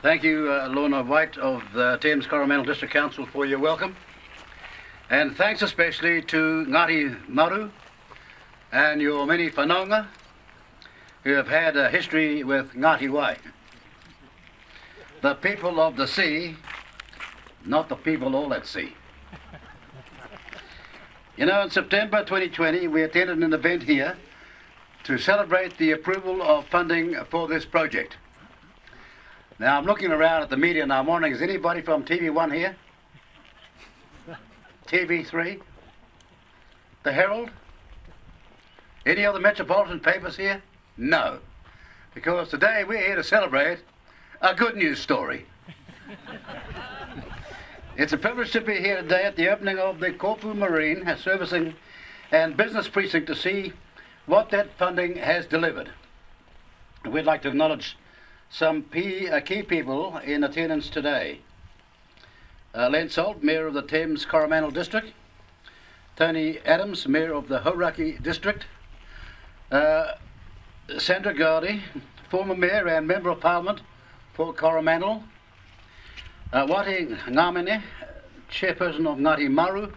Thank you, Lorna White of the Thames-Coromandel District Council, for your welcome. And thanks especially to Ngāti Maru and your many whanaunga who have had a history with Ngāti Wai. The people of the sea, not the people all at sea. You know, in September 2020, we attended an event here to celebrate the approval of funding for this project. Now, I'm looking around at the media and I'm wondering, is anybody from TV1 here? TV3? The Herald? Any other metropolitan papers here? No. Because today we're here to celebrate a good news story. It's a privilege to be here today at the opening of the Kōpū Marine Servicing and Business Precinct to see what that funding has delivered. We'd like to acknowledge some key people in attendance today. Len Salt, Mayor of the Thames-Coromandel District. Tony Adams, Mayor of the Hauraki District. Sandra Gowdy, former Mayor and Member of Parliament for Coromandel. Wati Ngāmene, Chairperson of Ngāti Maru.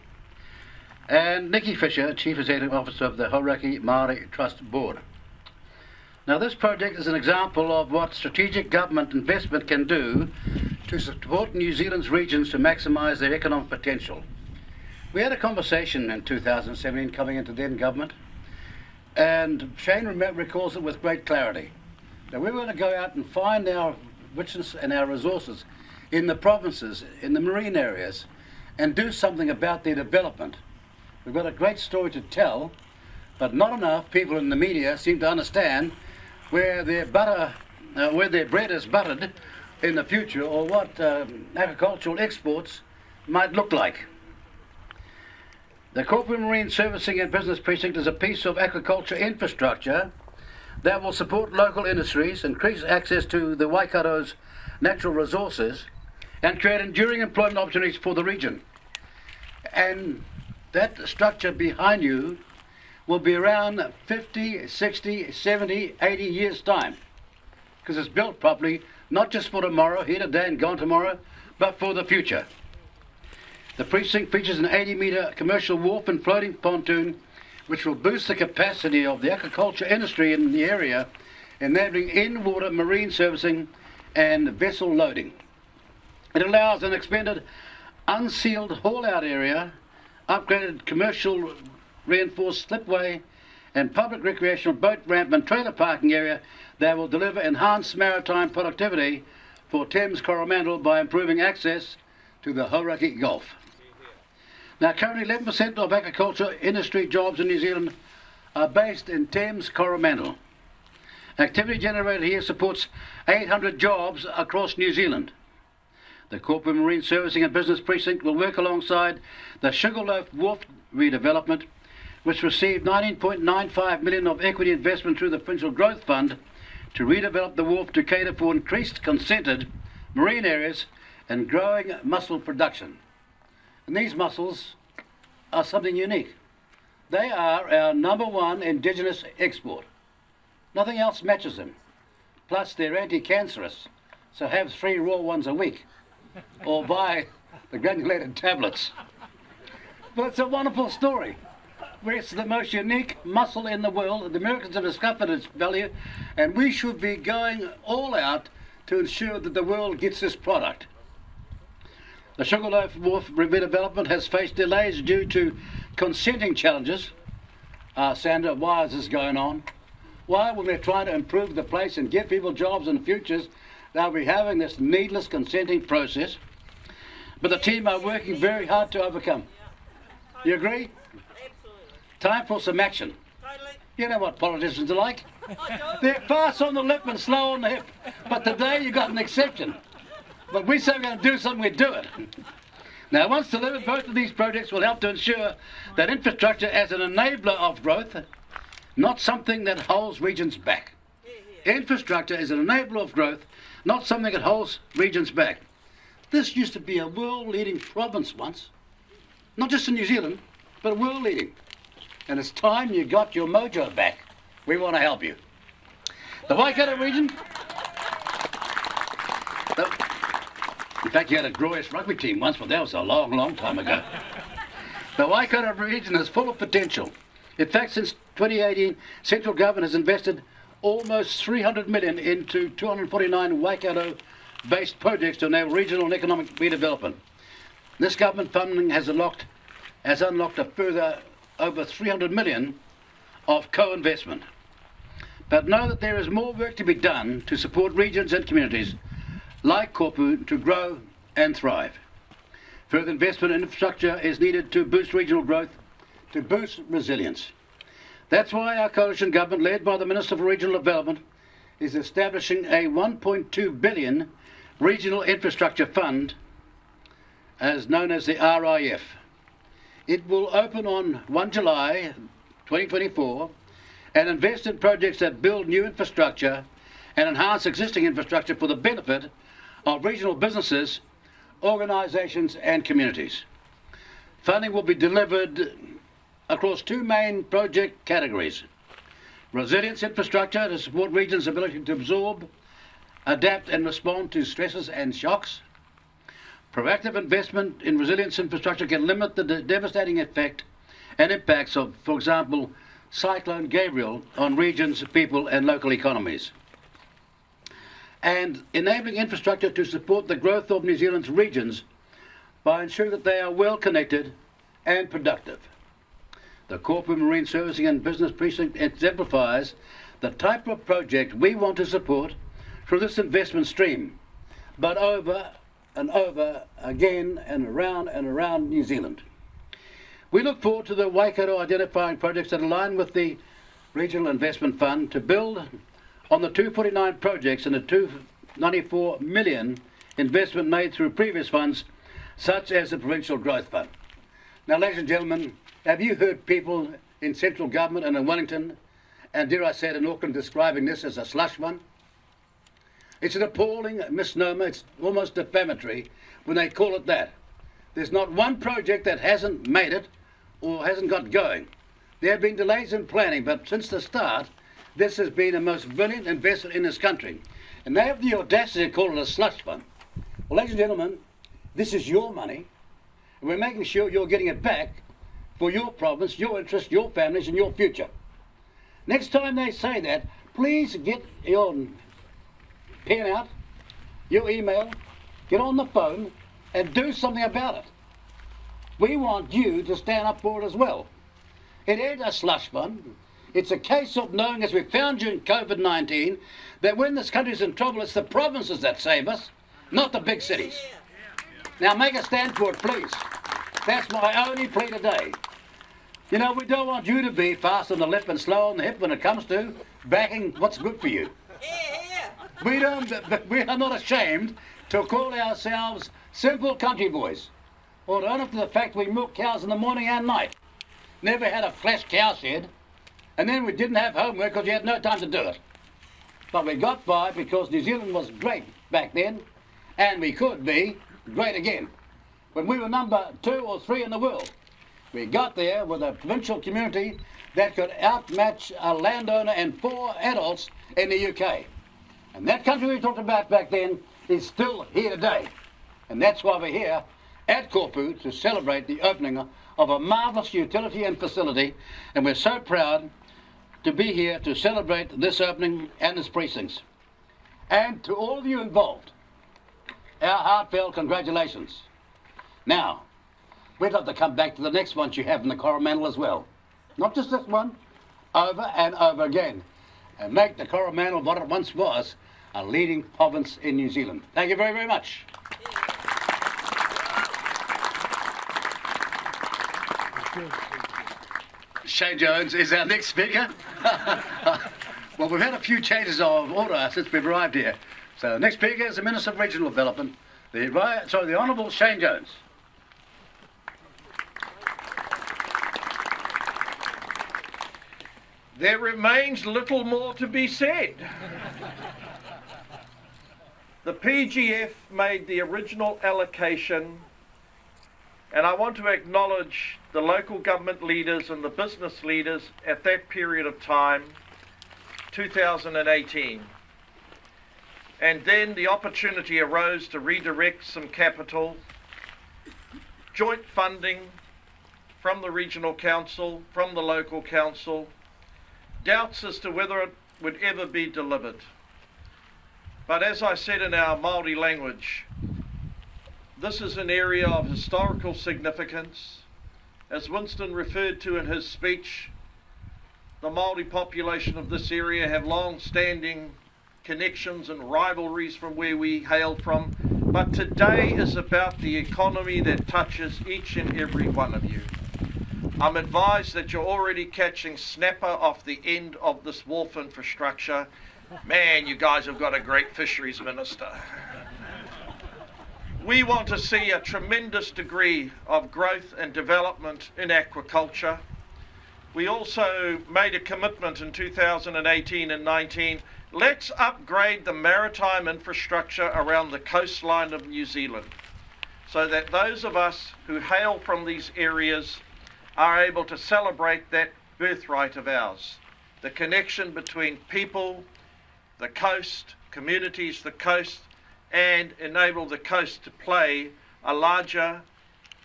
And Nikki Fisher, Chief Executive Officer of the Hauraki Māori Trust Board. Now, this project is an example of what strategic government investment can do to support New Zealand's regions to maximise their economic potential. We had a conversation in 2017 coming into then government, and Shane recalls it with great clarity. Now, we were going to go out and find our richness and our resources in the provinces, in the marine areas, and do something about their development. We've got a great story to tell, but not enough people in the media seem to understand where their bread is buttered in the future, or what agricultural exports might look like. The Kōpū Marine Servicing and Business Precinct is a piece of agriculture infrastructure that will support local industries, increase access to the Waikato's natural resources, and create enduring employment opportunities for the region. And that structure behind you will be around 50, 60, 70, 80 years' time, because it's built properly, not just for tomorrow, here today and gone tomorrow, but for the future. The precinct features an 80-metre commercial wharf and floating pontoon, which will boost the capacity of the aquaculture industry in the area, enabling in-water marine servicing and vessel loading. It allows an expanded unsealed haul-out area, upgraded commercial reinforced slipway, and public recreational boat ramp and trailer parking area that will deliver enhanced maritime productivity for Thames-Coromandel by improving access to the Hauraki Gulf. Now, currently 11% of agriculture industry jobs in New Zealand are based in Thames-Coromandel. Activity generated here supports 800 jobs across New Zealand. The Kōpū Marine Servicing and Business Precinct will work alongside the Sugarloaf Wharf redevelopment, which received $19.95 million of equity investment through the Provincial Growth Fund to redevelop the wharf to cater for increased consented marine areas and growing mussel production. And these mussels are something unique. They are our #1 indigenous export. Nothing else matches them. Plus, they're anti-cancerous, so have 3 raw ones a week, or buy the granulated tablets. But it's a wonderful story. It's the most unique mussel in the world. The Americans have discovered its value, and we should be going all out to ensure that the world gets this product. The Sugarloaf Wharf redevelopment has faced delays due to consenting challenges. Sandra, why is this going on? Why, when we're trying to improve the place and give people jobs in the futures, they'll be having this needless consenting process? But the team are working very hard to overcome. You agree? Time for some action. Totally. You know what politicians are like. I do. They're fast on the lip and slow on the hip. But today you got an exception. But we say we're going to do something, we do it. Now, once delivered, both of these projects will help to ensure that infrastructure as an enabler of growth, not something that holds regions back. Infrastructure is an enabler of growth, not something that holds regions back. This used to be a world-leading province once. Not just in New Zealand, but world-leading. And it's time you got your mojo back. We want to help you. The Waikato region In fact, you had a glorious rugby team once, but that was a long, long time ago. The Waikato region is full of potential. In fact, since 2018, central government has invested almost 300 million into 249 Waikato-based projects to enable regional and economic redevelopment. This government funding has unlocked a further over 300 million of co-investment. But know that there is more work to be done to support regions and communities like Kōpū to grow and thrive. Further investment in infrastructure is needed to boost regional growth, to boost resilience. That's why our coalition government, led by the Minister for Regional Development, is establishing a 1.2 billion regional infrastructure fund, as known as the RIF. It will open on 1 July 2024 and invest in projects that build new infrastructure and enhance existing infrastructure for the benefit of regional businesses, organisations and communities. Funding will be delivered across two main project categories: resilience infrastructure to support regions' ability to absorb, adapt and respond to stresses and shocks. Proactive investment in resilience infrastructure can limit the devastating effect and impacts of, for example, Cyclone Gabriel on regions, people and local economies. And enabling infrastructure to support the growth of New Zealand's regions by ensuring that they are well connected and productive. The Kōpū Marine Servicing and Business Precinct exemplifies the type of project we want to support through this investment stream, but over and over again and around New Zealand. We look forward to the Waikato identifying projects that align with the Regional Investment Fund to build on the 249 projects and the 294 million investment made through previous funds, such as the Provincial Growth Fund. Now, ladies and gentlemen, have you heard people in central government and in Wellington, and dare I say it, in Auckland, describing this as a slush fund? It's an appalling misnomer. It's almost defamatory when they call it that. There's not one project that hasn't made it or hasn't got going. There have been delays in planning, but since the start, this has been the most brilliant investment in this country. And they have the audacity to call it a slush fund. Well, ladies and gentlemen, this is your money, and we're making sure you're getting it back for your province, your interests, your families, and your future. Next time they say that, please get your pen out, your email, get on the phone, and do something about it. We want you to stand up for it as well. It ain't a slush fund. It's a case of knowing, as we found during COVID-19, that when this country's in trouble, it's the provinces that save us, not the big cities. Now make a stand for it, please. That's my only plea today. You know, we don't want you to be fast on the lip and slow on the hip when it comes to backing what's good for you. We are not ashamed to call ourselves simple country boys, or to own up to the fact we milk cows in the morning and night. Never had a flash cow shed, and then we didn't have homework because we had no time to do it. But we got by because New Zealand was great back then, and we could be great again. When we were number 2 or 3 in the world, we got there with a provincial community that could outmatch a landowner and 4 adults in the UK. And that country we talked about back then is still here today. And that's why we're here at Kōpū to celebrate the opening of a marvellous utility and facility. And we're so proud to be here to celebrate this opening and its precincts. And to all of you involved, our heartfelt congratulations. Now, we'd love to come back to the next ones you have in the Coromandel as well. Not just this one, over and over again. And make the Coromandel what it once was, a leading province in New Zealand. Thank you very, very much. Shane Jones is our next speaker. Well, we've had a few changes of order since we've arrived here. So the next speaker is the Minister of Regional Development, the Honourable Shane Jones. There remains little more to be said. The PGF made the original allocation, and I want to acknowledge the local government leaders and the business leaders at that period of time, 2018. And then the opportunity arose to redirect some capital, joint funding from the regional council, from the local council, doubts as to whether it would ever be delivered. But as I said in our Māori language, this is an area of historical significance. As Winston referred to in his speech, the Māori population of this area have long-standing connections and rivalries from where we hail from. But today is about the economy that touches each and every one of you. I'm advised that you're already catching snapper off the end of this wharf infrastructure. Man, you guys have got a great fisheries minister. We want to see a tremendous degree of growth and development in aquaculture. We also made a commitment in 2018 and 19. Let's upgrade the maritime infrastructure around the coastline of New Zealand so that those of us who hail from these areas are able to celebrate that birthright of ours. The connection between people, the coast, communities, the coast, and enable the coast to play a larger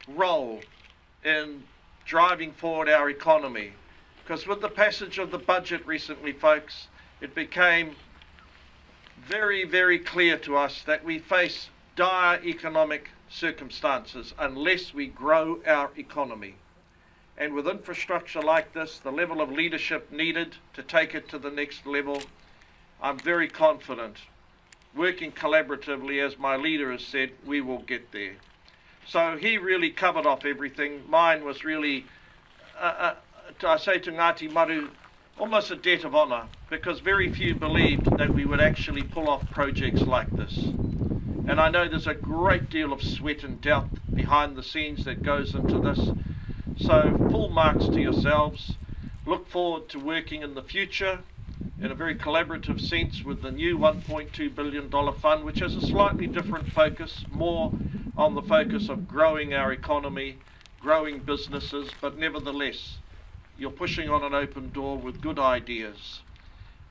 role in driving forward our economy. Because with the passage of the budget recently, folks, it became very, very clear to us that we face dire economic circumstances unless we grow our economy. And with infrastructure like this, the level of leadership needed to take it to the next level, I'm very confident, working collaboratively, as my leader has said, we will get there. So he really covered off everything. Mine was really, I say to Ngāti Maru, almost a debt of honour, because very few believed that we would actually pull off projects like this. And I know there's a great deal of sweat and doubt behind the scenes that goes into this. So full marks to yourselves. Look forward to working in the future in a very collaborative sense with the new $1.2 billion fund, which has a slightly different focus, more on the focus of growing our economy, growing businesses, but nevertheless, you're pushing on an open door with good ideas.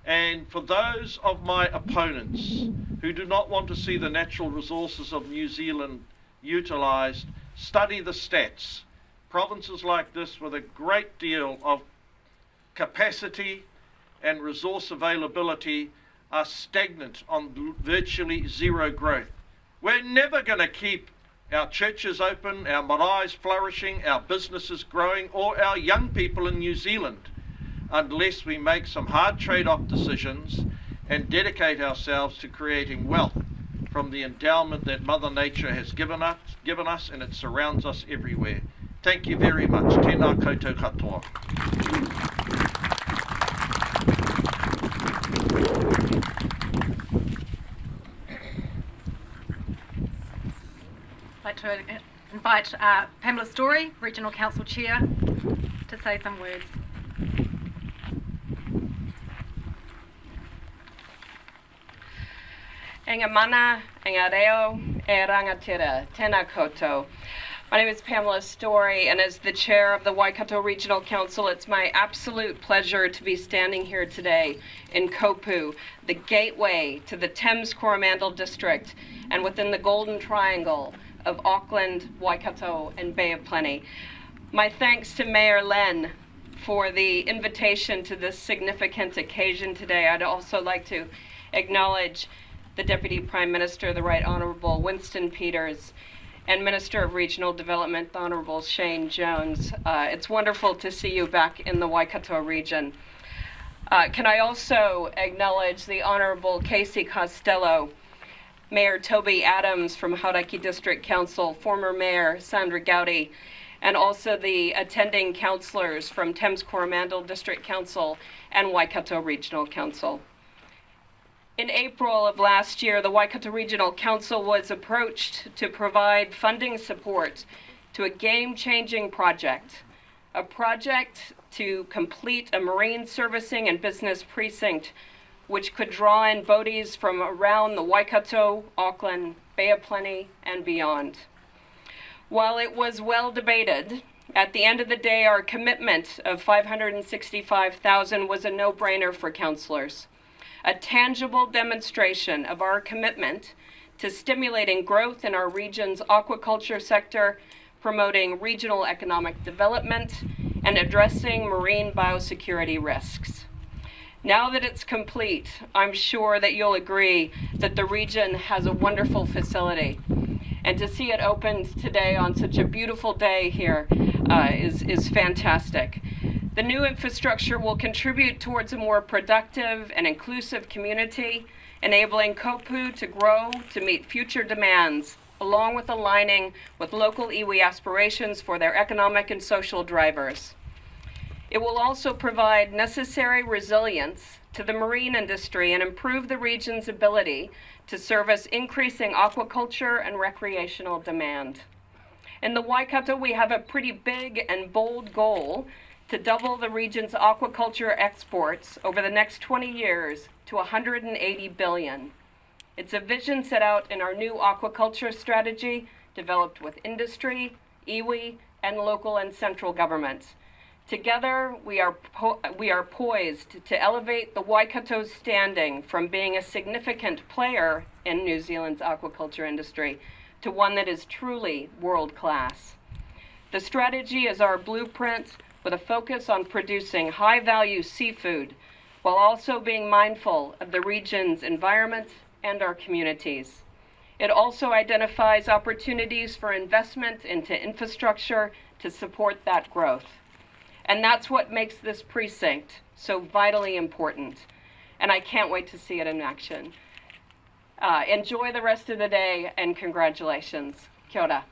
And for those of my opponents who do not want to see the natural resources of New Zealand utilised, study the stats. Provinces like this with a great deal of capacity and resource availability are stagnant on virtually zero growth. We're never going to keep our churches open, our maraes flourishing, our businesses growing, or our young people in New Zealand unless we make some hard trade-off decisions and dedicate ourselves to creating wealth from the endowment that Mother Nature has given us, and it surrounds us everywhere. Thank you very much. Tēnā koutou katoa. I'd like to invite Pamela Storey, Regional Council Chair, to say some words. Enga mana, enga reo, e rangatira, tēnā koutou. My name is Pamela Storey, and as the chair of the Waikato Regional Council, it's my absolute pleasure to be standing here today in Kōpū, the gateway to the Thames-Coromandel district and within the Golden Triangle of Auckland, Waikato, and Bay of Plenty. My thanks to Mayor Len for the invitation to this significant occasion today. I'd also like to acknowledge the Deputy Prime Minister, the Right Honourable Winston Peters, and Minister of Regional Development, the Honourable Shane Jones. It's wonderful to see you back in the Waikato region. Can I also acknowledge the Honourable Casey Costello, Mayor Toby Adams from Hauraki District Council, former Mayor Sandra Gowdy, and also the attending councillors from Thames-Coromandel District Council and Waikato Regional Council. In April of last year, the Waikato Regional Council was approached to provide funding support to a game-changing project, a project to complete a marine servicing and business precinct which could draw in boaties from around the Waikato, Auckland, Bay of Plenty, and beyond. While it was well debated, at the end of the day, our commitment of $565,000 was a no-brainer for councillors. a tangible demonstration of our commitment to stimulating growth in our region's aquaculture sector, promoting regional economic development, and addressing marine biosecurity risks. Now that it's complete, I'm sure that you'll agree that the region has a wonderful facility. And to see it opened today on such a beautiful day here is fantastic. The new infrastructure will contribute towards a more productive and inclusive community, enabling Kōpū to grow to meet future demands, along with aligning with local iwi aspirations for their economic and social drivers. It will also provide necessary resilience to the marine industry and improve the region's ability to service increasing aquaculture and recreational demand. In the Waikato, we have a pretty big and bold goal to double the region's aquaculture exports over the next 20 years to 180 billion. It's a vision set out in our new aquaculture strategy, developed with industry, iwi, and local and central governments. Together, we are poised to elevate the Waikato's standing from being a significant player in New Zealand's aquaculture industry to one that is truly world-class. The strategy is our blueprint with a focus on producing high-value seafood while also being mindful of the region's environment and our communities. It also identifies opportunities for investment into infrastructure to support that growth. And that's what makes this precinct so vitally important. And I can't wait to see it in action. Enjoy the rest of the day, and congratulations. Kia ora.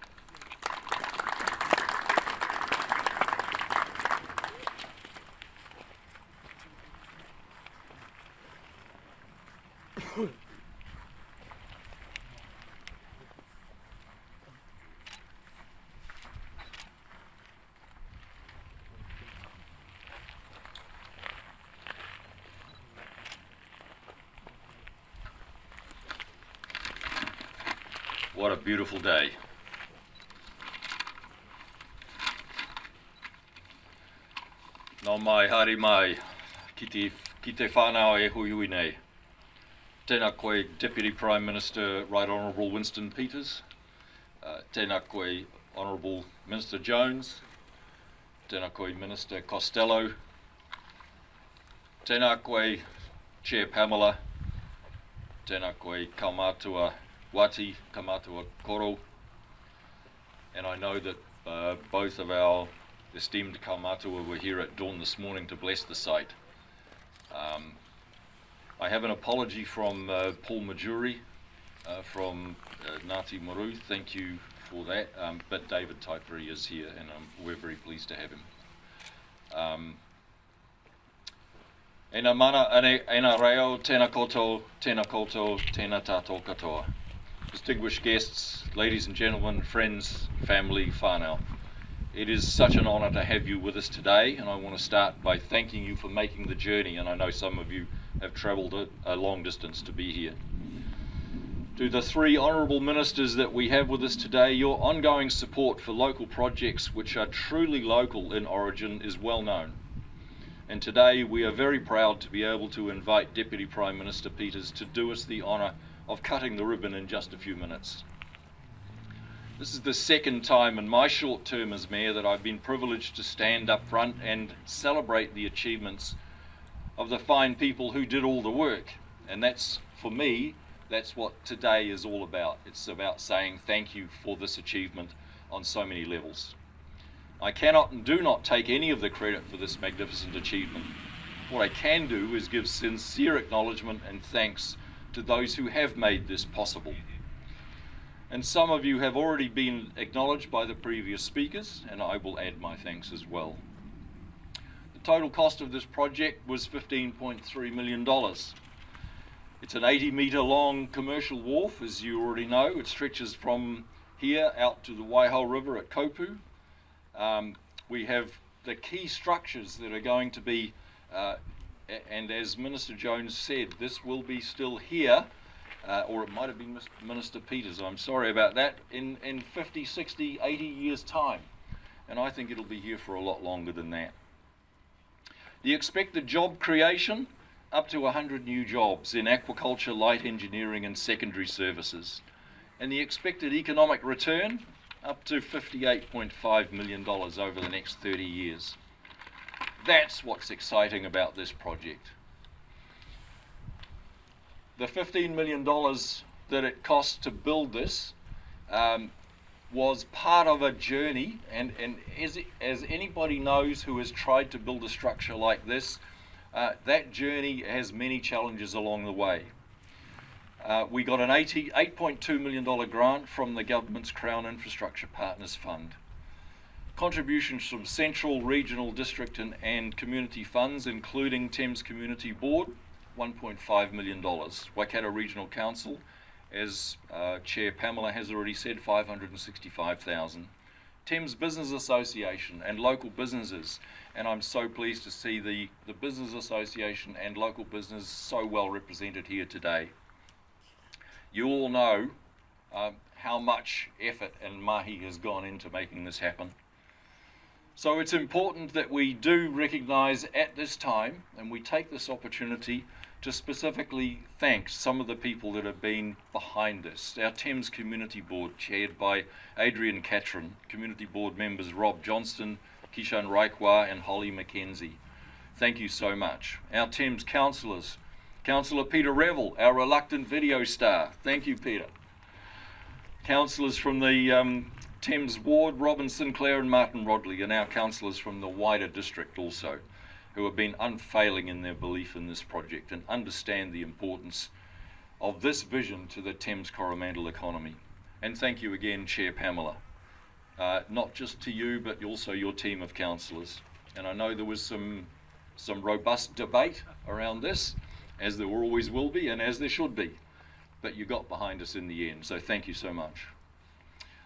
What a beautiful day. Nō mai, haere mai, ki te whānau e hui hui nei. Tēnā koe Deputy Prime Minister Right Honourable Winston Peters. Tēnā koe Honourable Minister Jones. Tēnā koe Minister Costello. Tēnā koe Chair Pamela. Tēnā koe Kaumātua Wati, Kaumātua Koro. And I know that both of our esteemed Kaumātua were here at dawn this morning to bless the site. I have an apology from Paul Majuri from Ngāti Moru. Thank you for that. But David Taipuri is here, and we're very pleased to have him. Ena mana, ena reo, tēnā koutou, tēnā tātou katoa. Distinguished guests, ladies and gentlemen, friends, family, whānau. It is such an honour to have you with us today, and I want to start by thanking you for making the journey, and I know some of you have travelled a long distance to be here. To the three honourable ministers that we have with us today, your ongoing support for local projects which are truly local in origin is well known. And today we are very proud to be able to invite Deputy Prime Minister Peters to do us the honour of cutting the ribbon in just a few minutes. This is the second time in my short term as Mayor that I've been privileged to stand up front and celebrate the achievements of the fine people who did all the work. And that's, for me, that's what today is all about. It's about saying thank you for this achievement on so many levels. I cannot and do not take any of the credit for this magnificent achievement. What I can do is give sincere acknowledgement and thanks to those who have made this possible. And some of you have already been acknowledged by the previous speakers, and I will add my thanks as well. The total cost of this project was $15.3 million. It's an 80-metre long commercial wharf, as you already know. It stretches from here out to the Waihao River at Kōpū. We have the key structures that are going to be, and as Minister Jones said, this will be still here, or it might have been Minister Peters, I'm sorry about that, in 50, 60, 80 years' time. And I think it'll be here for a lot longer than that. The expected job creation up to 100 new jobs in aquaculture, light engineering and secondary services. And the expected economic return, up to $58.5 million over the next 30 years. That's what's exciting about this project. The $15 million that it cost to build this was part of a journey, and as anybody knows who has tried to build a structure like this, that journey has many challenges along the way. We got an $8.2 million grant from the government's Crown Infrastructure Partners Fund. Contributions from central, regional, district and community funds, including Thames Community Board, $1.5 million. Waikato Regional Council, as Chair Pamela has already said, $565,000. Thames Business Association and local businesses, and I'm so pleased to see the Business Association and local business so well represented here today. You all know how much effort and mahi has gone into making this happen. So it's important that we do recognise at this time, and we take this opportunity to specifically thank some of the people that have been behind this. Our Thames Community Board, chaired by Adrian Catron, Community Board members Rob Johnston, Kishan Raikwa and Holly McKenzie. Thank you so much. Our Thames councillors, Councillor Peter Revel, our reluctant video star. Thank you, Peter. Councillors from the Thames Ward, Robin Sinclair and Martin Rodley, and our councillors from the wider district also, who have been unfailing in their belief in this project and understand the importance of this vision to the Thames-Coromandel economy. And thank you again, Chair Pamela, not just to you, but also your team of councillors. And I know there was some robust debate around this, as there always will be and as there should be, but you got behind us in the end, so thank you so much.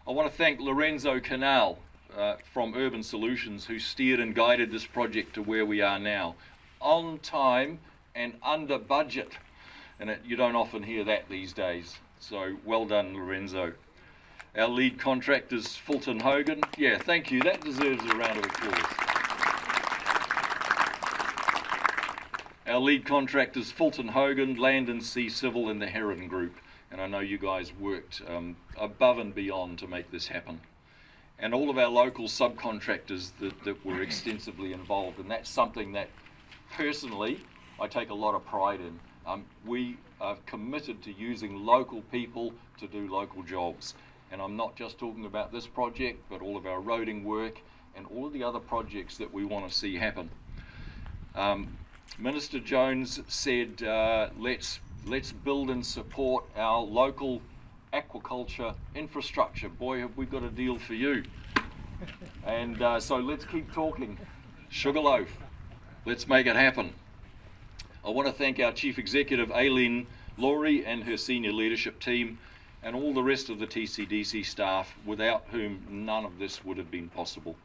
I want to thank Lorenzo Canal from Urban Solutions, who steered and guided this project to where we are now, on time and under budget, and you don't often hear that these days, so well done, Lorenzo. Our lead contractors, Fulton Hogan, yeah, thank you, that deserves a round of applause. Our lead contractors, Fulton Hogan, Land and Sea Civil and the Heron Group, and I know you guys worked above and beyond to make this happen. And all of our local subcontractors that were extensively involved, and that's something that personally I take a lot of pride in. We are committed to using local people to do local jobs, and I'm not just talking about this project, but all of our roading work and all of the other projects that we want to see happen. Minister Jones said, let's build and support our local aquaculture infrastructure. Boy, have we got a deal for you. And so let's keep talking. Sugarloaf, let's make it happen. I want to thank our Chief Executive, Aileen Laurie, and her senior leadership team, and all the rest of the TCDC staff, without whom none of this would have been possible.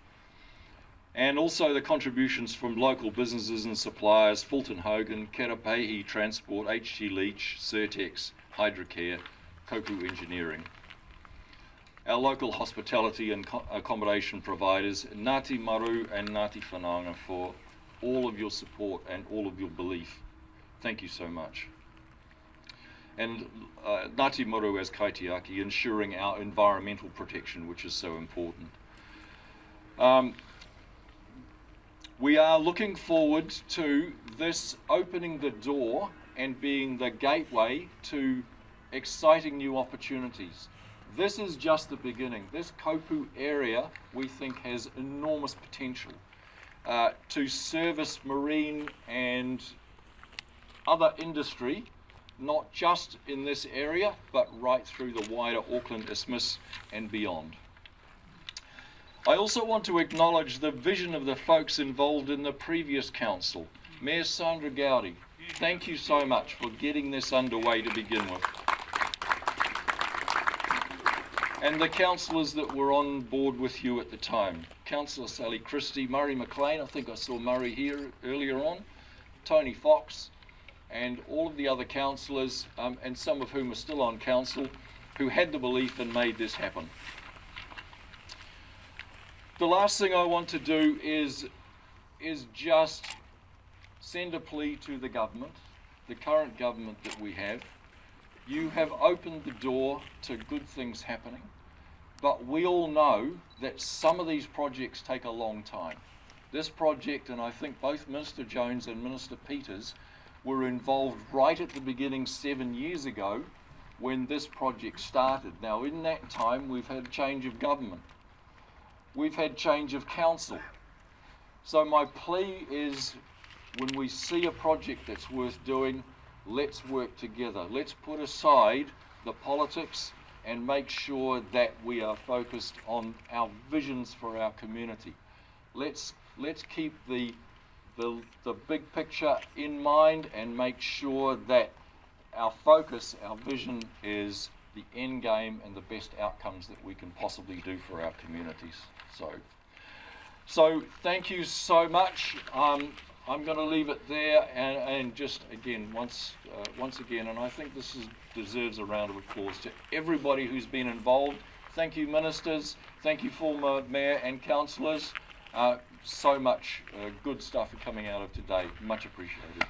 And also the contributions from local businesses and suppliers, Fulton Hogan, Karapehi Transport, HG Leach, Certex, Hydrocare, Kōpū Engineering. Our local hospitality and accommodation providers, Ngāti Maru and Ngāti Whananga, for all of your support and all of your belief. Thank you so much. And Ngāti Maru as kaitiaki, ensuring our environmental protection, which is so important. We are looking forward to this opening the door and being the gateway to exciting new opportunities. This is just the beginning. This Kōpū area, we think, has enormous potential to service marine and other industry, not just in this area, but right through the wider Auckland Isthmus and beyond. I also want to acknowledge the vision of the folks involved in the previous council. Mayor Sandra Gowdy, thank you so much for getting this underway to begin with. And the councillors that were on board with you at the time. Councillor Sally Christie, Murray McLean, I think I saw Murray here earlier on, Tony Fox, and all of the other councillors, and some of whom are still on council, who had the belief and made this happen. The last thing I want to do is just send a plea to the government the current government that we have, you have opened the door to good things happening, but we all know that some of these projects take a long time. This project, and I think both Minister Jones and Minister Peters were involved right at the beginning 7 years ago when this project started. Now, in that time, we've had change of government. We've had change of council. So my plea is, when we see a project that's worth doing, let's work together. Let's put aside the politics and make sure that we are focused on our visions for our community. Let's keep the big picture in mind and make sure that our focus, our vision is the end game and the best outcomes that we can possibly do for our communities. So thank you so much. I'm going to leave it there, and just again, once again, and I think this deserves a round of applause to everybody who's been involved. Thank you, ministers. Thank you, former mayor and councillors. So much good stuff coming out of today. Much appreciated.